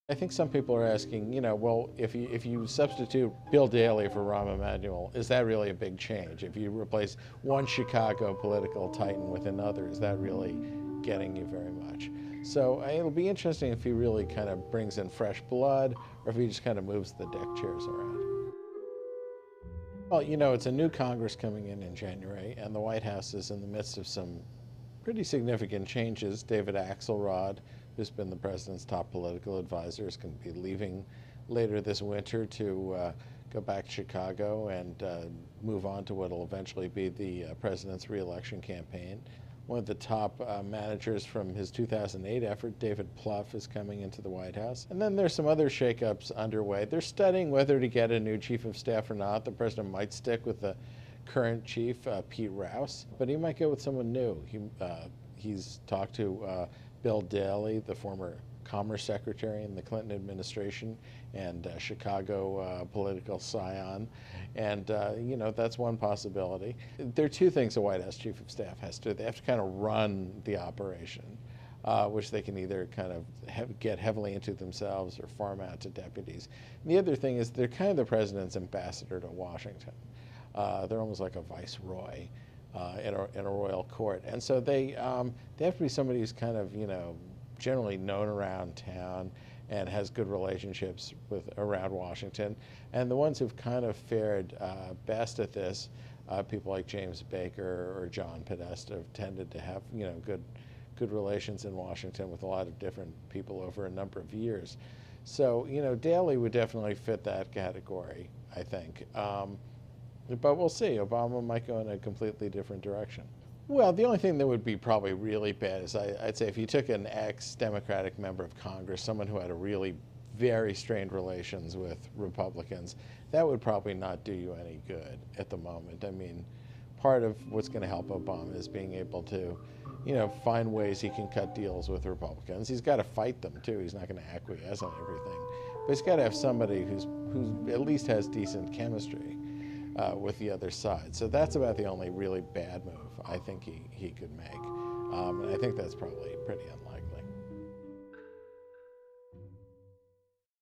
I think some people are asking, well, if you substitute Bill Daley for Rahm Emanuel, is that really a big change? If you replace one Chicago political titan with another, is that really getting you very much? So it'll be interesting if he really kind of brings in fresh blood, or if he just kind of moves the deck chairs around. Well, it's a new Congress coming in January, and the White House is in the midst of some pretty significant changes. David Axelrod, who's been the president's top political advisor, is going to be leaving later this winter to go back to Chicago and move on to what will eventually be the president's reelection campaign. One of the top managers from his 2008 effort, David Plouffe, is coming into the White House. And then there's some other shakeups underway. They're studying whether to get a new chief of staff or not. The president might stick with the current chief, Pete Rouse, but he might go with someone new. He's talked to Bill Daley, the former Commerce Secretary in the Clinton administration, and Chicago political scion, and that's one possibility. There are two things the White House Chief of Staff has to do. They have to kind of run the operation, which they can either kind of get heavily into themselves or farm out to deputies. And the other thing is they're kind of the president's ambassador to Washington. They're almost like a viceroy in a royal court, and so they have to be somebody who's kind of generally known around town and has good relationships around Washington. And the ones who've kind of fared best at this, people like James Baker or John Podesta, have tended to have good relations in Washington with a lot of different people over a number of years. So Daley would definitely fit that category, I think. But we'll see. Obama might go in a completely different direction. Well, the only thing that would be probably really bad is I'd say if you took an ex-Democratic member of Congress, someone who had a really very strained relations with Republicans, that would probably not do you any good at the moment. I mean, part of what's going to help Obama is being able to, find ways he can cut deals with Republicans. He's got to fight them too. He's not going to acquiesce on everything, but he's got to have somebody who at least has decent chemistry with the other side. So that's about the only really bad move I think he could make. And I think that's probably pretty unlikely.